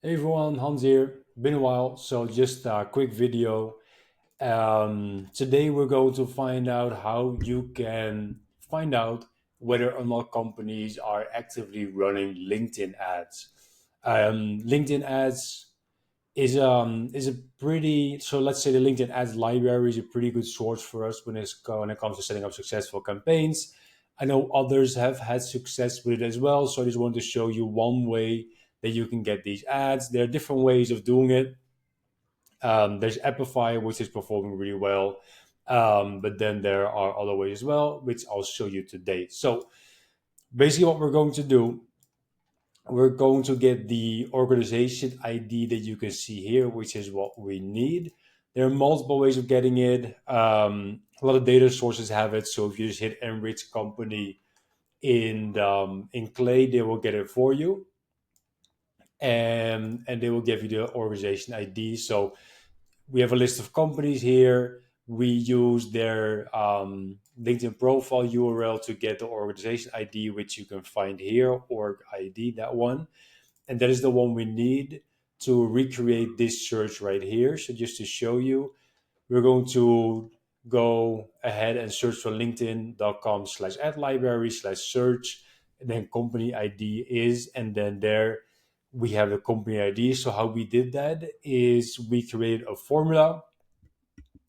Hey everyone, Hans here. Been a while, so just a quick video. Today we're going to find out how you can find out whether or not companies are actively running LinkedIn ads. LinkedIn ads is a pretty so let's say the LinkedIn ads library is a pretty good source for us when it comes to setting up successful campaigns. I know others have had success with it as well, so I just wanted to show you one way that you can get these ads. There are different ways of doing it. There's Epify, which is performing really well, but then there are other ways as well, which I'll show you today. So basically, what we're going to get the organization ID that you can see here, which is what we need. There are multiple ways of getting it. A lot of data sources have it. So if you just hit enrich company in Clay, they will get it for you, and they will give you the organization ID. So we have a list of companies here. We use their LinkedIn profile URL to get the organization ID, which you can find here, org ID, that one. And that is the one we need to recreate this search right here. So just to show you, we're going to go ahead and search for linkedin.com/ad library/search, and then company ID is, and then there we have the company ID. So how we did that is we created a formula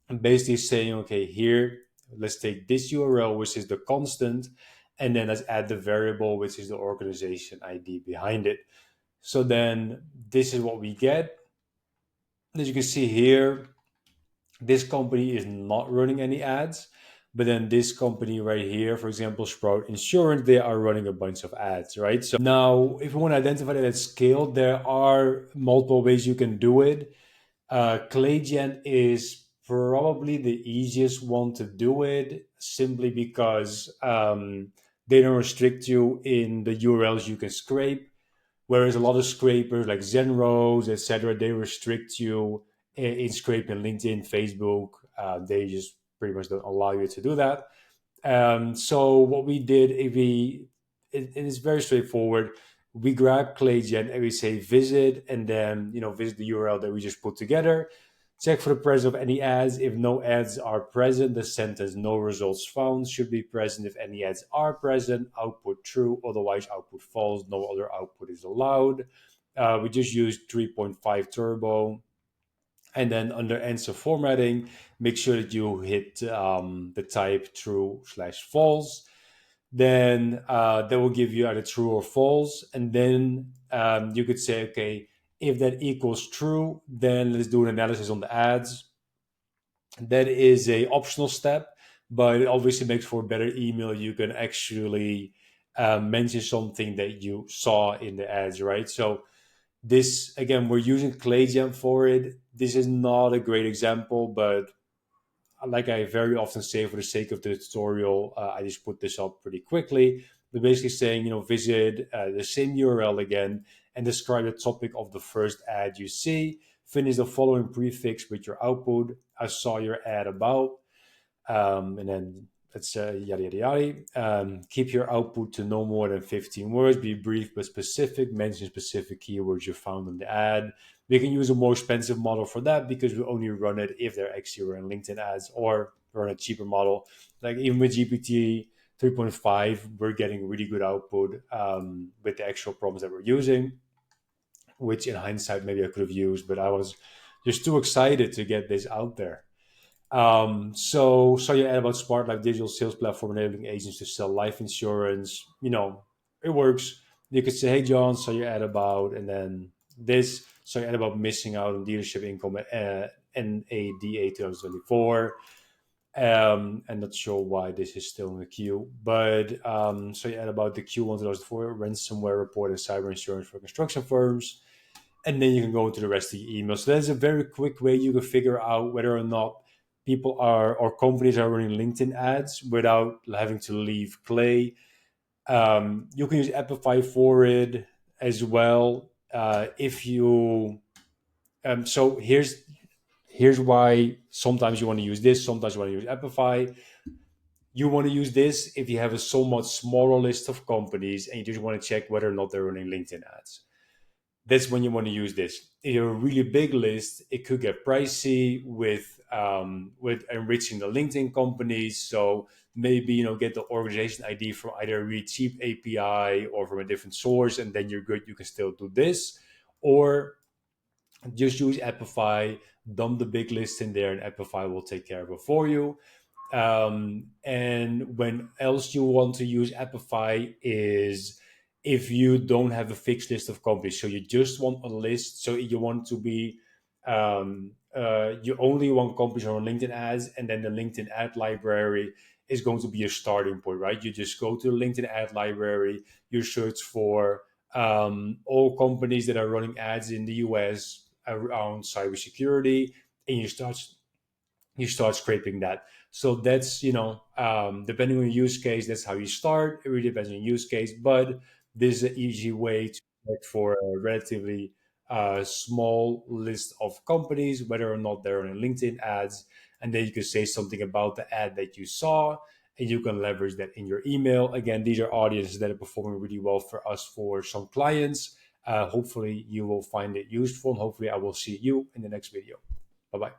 and basically saying, okay, here, let's take this URL, which is the constant, and then let's add the variable, which is the organization ID behind it. So then this is what we get. As you can see here, this company is not running any ads, but then this company right here, for example, Sprout Insurance, they are running a bunch of ads, right? So now, if you want to identify that at scale, there are multiple ways you can do it. Claygent is probably the easiest one to do it, simply because they don't restrict you in the URLs you can scrape. Whereas a lot of scrapers like Zenrose, etc., they restrict you in scraping LinkedIn, Facebook. They just pretty much don't allow you to do that. So what we did, it is very straightforward. We grab Claygen and we say visit, and then visit the URL that we just put together. Check for the presence of any ads. If no ads are present, the sentence "no results found" should be present. If any ads are present, output true. Otherwise, output false. No other output is allowed. We just use 3.5 turbo. And then under answer formatting, make sure that you hit the type true/false. Then that will give you either true or false. And then you could say, okay, if that equals true, then let's do an analysis on the ads. That is a optional step, but it obviously makes for a better email. You can actually mention something that you saw in the ads, right? So this, again, we're using Claygent for it. This is not a great example, but like I very often say, for the sake of the tutorial, I just put this up pretty quickly. But basically saying, visit the same URL again and describe the topic of the first ad you see. Finish the following prefix with your output. I saw your ad about, and then let's yada yada yada. Keep your output to no more than 15 words. Be brief but specific. Mention specific keywords you found in the ad. We can use a more expensive model for that because we only run it if they're actually running LinkedIn ads, or run a cheaper model. Like even with GPT 3.5, we're getting really good output with the actual prompts that we're using, which in hindsight maybe I could have used, but I was just too excited to get this out there. So you add about Smart Life digital sales platform enabling agents to sell life insurance. It works. You could say, hey John, so you add about, and then this. So you add about missing out on dealership income at NADA 2024. I'm not sure why this is still in the queue, but so you add about the Q1 2004 ransomware report and cyber insurance for construction firms, and then you can go into the rest of the email. So that's a very quick way you can figure out whether or not people are, or companies are, running LinkedIn ads without having to leave Clay. You can use Epify for it as well. If you so here's why sometimes you want to use this, sometimes you want to use Epify. You want to use this if you have a somewhat smaller list of companies and you just want to check whether or not they're running LinkedIn ads. That's when you want to use this. If you're a really big list, it could get pricey with enriching the LinkedIn companies. So maybe get the organization ID from either a really cheap API or from a different source, and then you're good. You can still do this, or just use Epify, dump the big list in there, and Epify will take care of it for you. And when else you want to use Epify is if you don't have a fixed list of companies. So you just want a list. So you want to be, you only want companies on LinkedIn ads, and then the LinkedIn ad library is going to be a starting point, right? You just go to the LinkedIn ad library, you search for all companies that are running ads in the US around cybersecurity, and you start scraping that. So that's depending on your use case, that's how you start. It really depends on your use case, but this is an easy way to check for a relatively small list of companies, whether or not they're on LinkedIn ads, and then you can say something about the ad that you saw, and you can leverage that in your email. Again, these are audiences that are performing really well for us for some clients. Hopefully you will find it useful, and hopefully I will see you in the next video. Bye bye.